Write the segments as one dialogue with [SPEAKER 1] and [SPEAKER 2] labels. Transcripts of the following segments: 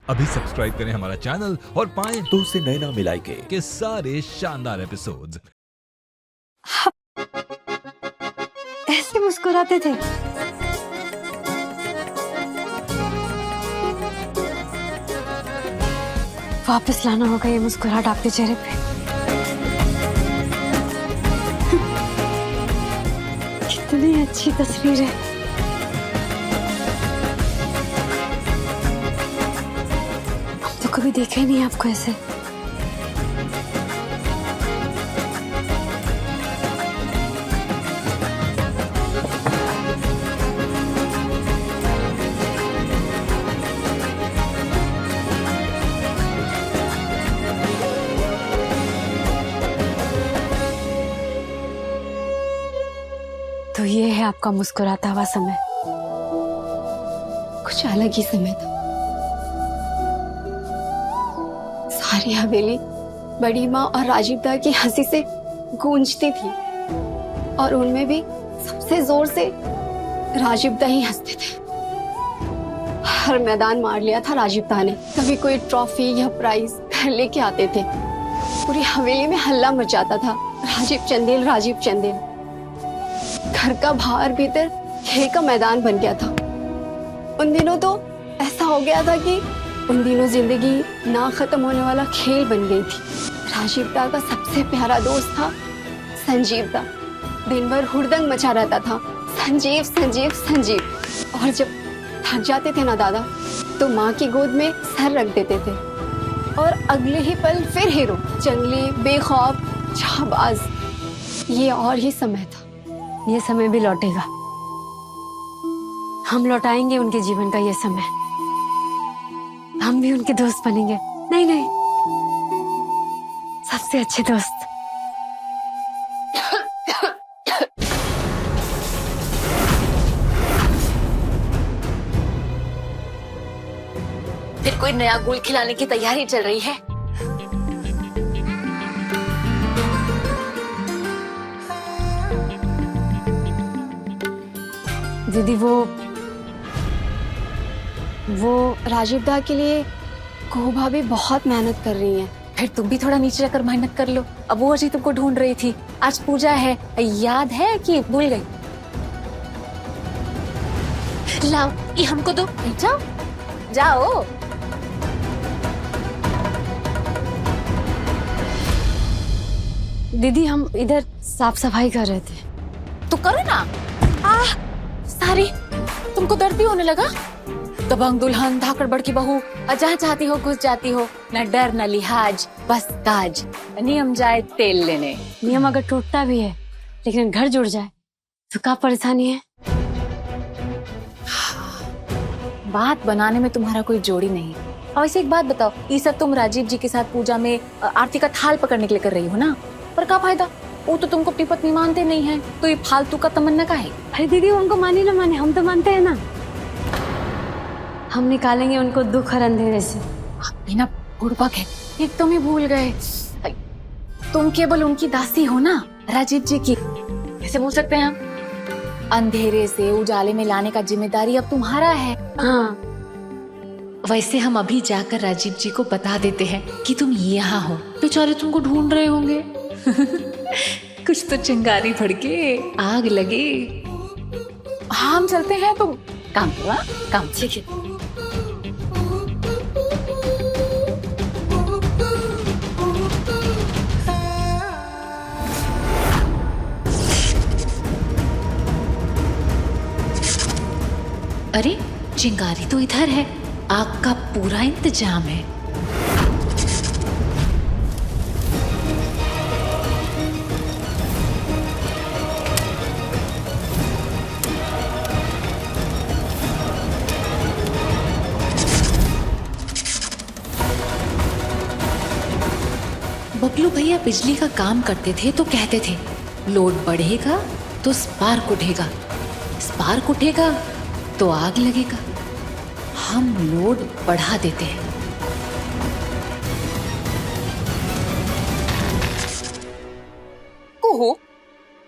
[SPEAKER 1] अभी सब्सक्राइब करें हमारा चैनल और पाएं
[SPEAKER 2] तो उससे नैना मिलाई
[SPEAKER 1] के सारे शानदार एपिसोड्स।
[SPEAKER 3] ऐसे मुस्कुराते थे। वापस लाना होगा ये मुस्कुराहट आपके चेहरे पे। कितनी अच्छी तस्वीर है। अब तो कभी देखा ही नहीं आपको ऐसे। तो ये है आपका मुस्कुराता हुआ समय। कुछ अलग ही समय था। सारी हवेली बड़ी माँ और राजीव दा की हंसी से गूंजती थी और उनमें भी सबसे जोर से राजीव दा ही हंसते थे। हर मैदान मार लिया था राजीव दा ने। कभी कोई ट्रॉफी या प्राइज घर लेके आते थे। पूरी हवेली में हल्ला मच जाता था, राजीव चंदेल राजीव चंदेल। घर का बाहर भीतर खेल का मैदान बन गया था। उन दिनों तो ऐसा हो गया था कि उन दिनों जिंदगी ना खत्म होने वाला खेल बन गई थी। राजीव दा का सबसे प्यारा दोस्त था संजीव दा। दिन भर हुड़दंग मचा रहता था, संजीव संजीव संजीव। और जब थक जाते थे ना दादा, तो माँ की गोद में सर रख देते थे और अगले ही पल फिर हीरो, जंगली, बेखौफ, जाबाज। ये और ही समय था। ये समय भी लौटेगा। हम लौटाएंगे उनके जीवन का ये समय। हम भी उनके दोस्त बनेंगे। नहीं नहीं, सबसे अच्छे दोस्त।
[SPEAKER 4] फिर कोई नया गुल खिलाने की तैयारी चल रही है।
[SPEAKER 3] दीदी वो राजीव दा के लिए को भाभी बहुत मेहनत कर रही हैं।
[SPEAKER 4] फिर तुम भी थोड़ा नीचे रखकर मेहनत कर लो। अब वो अजी तुमको ढूंढ रही थी। आज पूजा है, याद है कि भूल गई? लाओ ये हमको दो। जाओ जाओ।
[SPEAKER 3] दीदी हम इधर साफ सफाई कर रहे थे।
[SPEAKER 4] तो करो ना। सारी तुमको दर्द भी होने लगा? दबंग दुल्हन, धाकड़ बड़की बहू, जहाँ चाहती हो घुस जाती हो। न डर न लिहाज, बस काज। नियम जाए तेल लेने।
[SPEAKER 3] नियम अगर टूटता भी है लेकिन घर जुड़ जाए तो क्या परेशानी है?
[SPEAKER 4] बात बनाने में तुम्हारा कोई जोड़ी नहीं। और वैसे एक बात बताओ, ये सब तुम राजीव जी के साथ पूजा में आरती का थाल पकड़ने के लिए कर रही हो ना? पर क्या फायदा? वो तो तुमको अपनी पत्नी मानते नहीं है, तो ये फालतू का तमन्ना का है?
[SPEAKER 3] अरे दीदी उनको माने ना माने, हम तो मानते हैं ना। हम निकालेंगे उनको दुख और अंधेरे से।
[SPEAKER 4] बिना बुड़बक है, एक तुम ही भूल गए। तुम केवल उनकी दासी हो ना, राजीव जी की। कैसे भूल सकते हैं हम? अंधेरे से उजाले में लाने का जिम्मेदारी अब तुम्हारा है।
[SPEAKER 3] हाँ,
[SPEAKER 4] वैसे हम अभी जाकर राजीव जी को बता देते हैं कि तुम यहाँ हो। बेचारे तुमको ढूंढ रहे होंगे। कुछ तो चिंगारी भड़के, आग लगे। हाँ हम चलते हैं, तुम काम करो। काम ठीक है। अरे चिंगारी तो इधर है, आग का पूरा इंतजाम है। बबलू भैया बिजली का काम करते थे तो कहते थे, लोड बढ़ेगा तो स्पार्क उठेगा, स्पार्क उठेगा तो आग लगेगा। हम लोड बढ़ा देते हैं।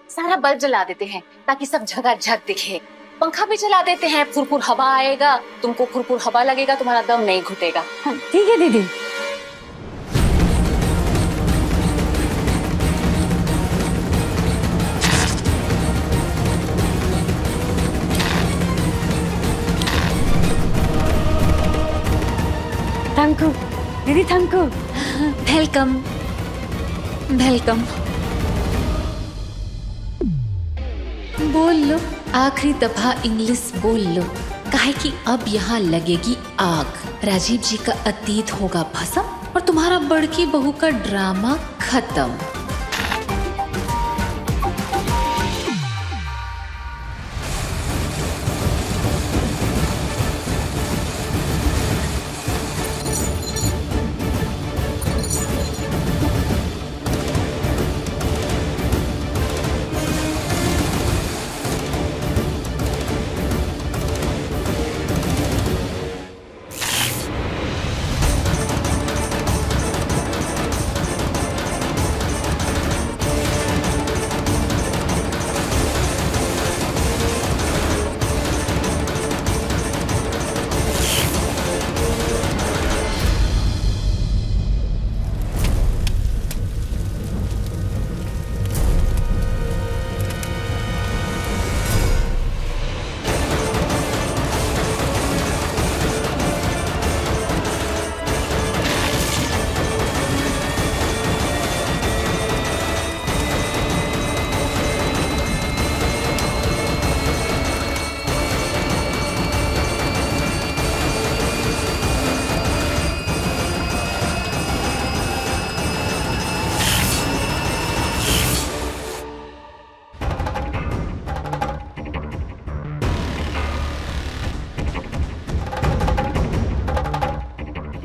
[SPEAKER 4] सारा बल्ब जला देते हैं ताकि सब जगह झग दिखे। पंखा भी चला देते हैं, फुरफुर हवा आएगा, तुमको फुरफुर हवा लगेगा, तुम्हारा दम नहीं घुटेगा।
[SPEAKER 3] हाँ, ठीक है दीदी। थैंक यू दीदी, थैंक यू।
[SPEAKER 4] Welcome welcome. बोल लो, आखिरी दफा इंग्लिश बोल लो, काहे कि अब यहाँ लगेगी आग। राजीव जी का अतीत होगा भस्म और तुम्हारा बड़की बहू का ड्रामा खत्म।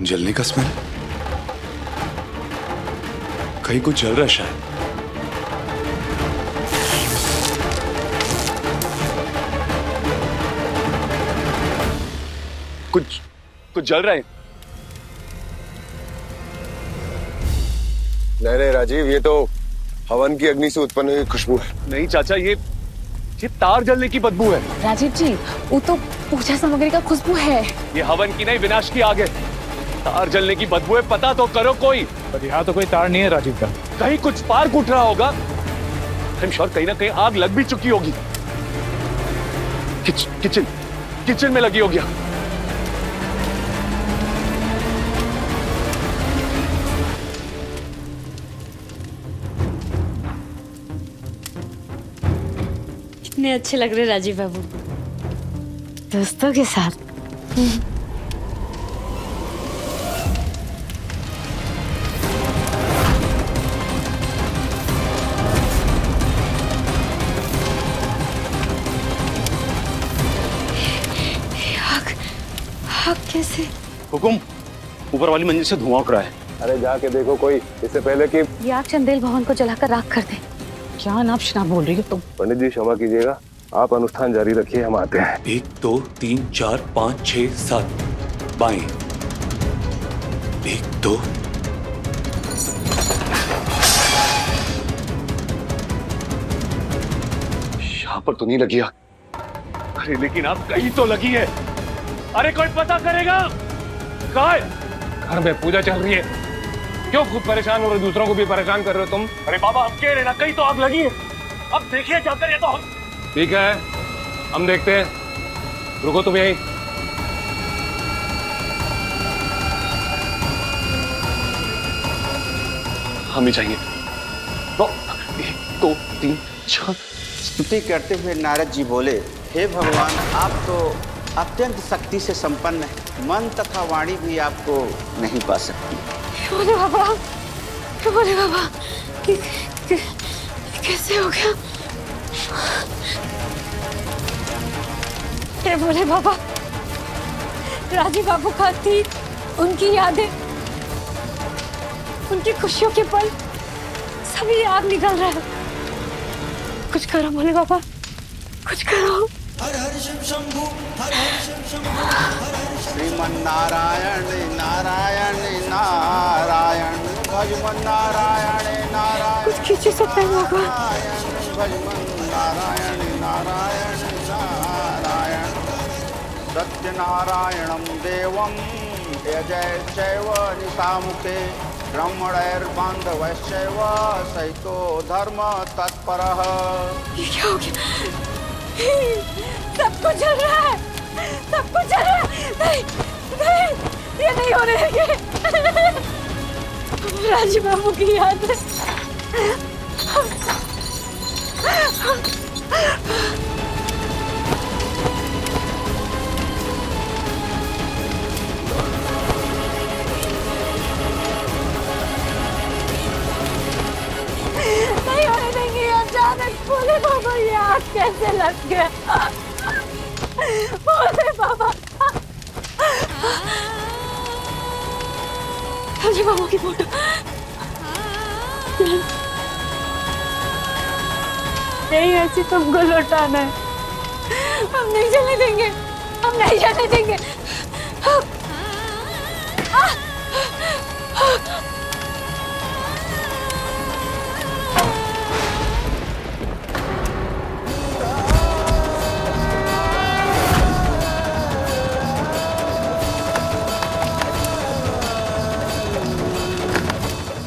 [SPEAKER 2] जलने का स्मेल, कहीं कुछ जल रहा है शायद। कुछ जल रहा है।
[SPEAKER 5] नहीं राजीव, ये तो हवन की अग्नि से उत्पन्न हुई खुशबू है।
[SPEAKER 2] नहीं चाचा, ये तार जलने की बदबू है।
[SPEAKER 6] राजीव जी, वो तो पूजा सामग्री का खुशबू है।
[SPEAKER 2] ये हवन की नहीं, विनाश की आग है। तार जलने की बदबू है, पता तो करो कोई।
[SPEAKER 7] पर यहाँ तो कोई तार नहीं है राजीव का।
[SPEAKER 2] कहीं कुछ पार उठ रहा होगा। आई एम श्योर कहीं ना कहीं आग लग भी चुकी होगी। किचन में लगी होगी।
[SPEAKER 6] कितने अच्छे लग रहे राजीव बाबू दोस्तों के साथ। आग कैसे?
[SPEAKER 7] हुकुम, ऊपर वाली मंजिल से धुआं उठ रहा है।
[SPEAKER 5] अरे जाके देखो कोई, इससे पहले कि
[SPEAKER 6] ये आग चंदेल भवन को जलाकर राख कर दे। क्या नाप शनाप बोल रही हो तुम?
[SPEAKER 5] पंडित जी क्षमा कीजिएगा, आप अनुष्ठान जारी रखिए, हम आते हैं।
[SPEAKER 2] 1 2 3 4 5 6 7 बाएं। 1 2 यहाँ पर तो नहीं लगी आग। अरे लेकिन आप कहीं तो लगी है। अरे कोई पता करेगा? कहाँ है?
[SPEAKER 7] घर में पूजा चल रही है। क्यों खुद परेशान हो रहे, दूसरों को भी परेशान कर रहे हो तुम?
[SPEAKER 2] अरे बाबा, हम कह रहे ना कहीं तो आग लगी है। अब देखिए क्या करें तो हम।
[SPEAKER 7] ठीक है, हम देखते हैं। रुको तुम यहीं।
[SPEAKER 2] हम ही चाहिए। 1 2 3 4।
[SPEAKER 8] स्तुति करते हुए नारद जी बोले, हे भगवान, आप तो अत्यंत शक्ति से संपन्न है। मन तथा वाणी भी आपको नहीं पा सकती।
[SPEAKER 6] बोले बाबा, बोले बाबा, कैसे हो गया? हे बोले बाबा, राजीव बाबू का अतीत, उनकी यादें, उनकी खुशियों के पल, सभी आग निकल रहा है। कुछ करो बोले बाबा, कुछ करो।
[SPEAKER 8] श्रीमन नारायण नारायण नारायण, भजमन नारायण नारायण।
[SPEAKER 6] कुछ खींच सकते हैं बाबा।
[SPEAKER 8] भजमन नारायण नारायण नारायण। सत्यनारायणं देवं यजय चैव निशामुखे ब्रह्मणैर्बान्धवश्चैव सहितो धर्म तत्परः।
[SPEAKER 6] ये क्या हो गया? सब कुछ चल रहा है, सब कुछ चल रहा है। नहीं नहीं, ये नहीं होने देंगे। राजीव बाबू की याद है। नहीं होने देंगे। अचानक बोले बाबा, ये आग कैसे लग गया? बोले बाबा। राजीव बाबू की फोटो नहीं, ऐसी तुमको लौटाना है। हम नहीं चलने देंगे, हम नहीं चलने देंगे।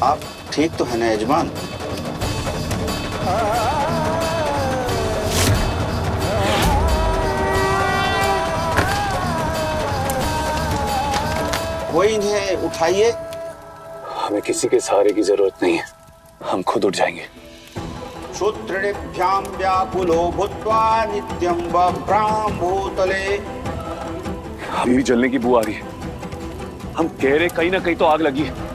[SPEAKER 8] आप ठीक तो है ना यजमान? कोई इन्हें उठाइए।
[SPEAKER 2] हमें किसी के सहारे की जरूरत नहीं है, हम खुद उठ जाएंगे।
[SPEAKER 8] श्रोत्रिभ्यां व्याकुलो भूत्वा नित्यं बभ्राम भूतले।
[SPEAKER 2] अभी भी जलने की बू आ रही है। हम कह रहे कहीं ना कहीं तो आग लगी है।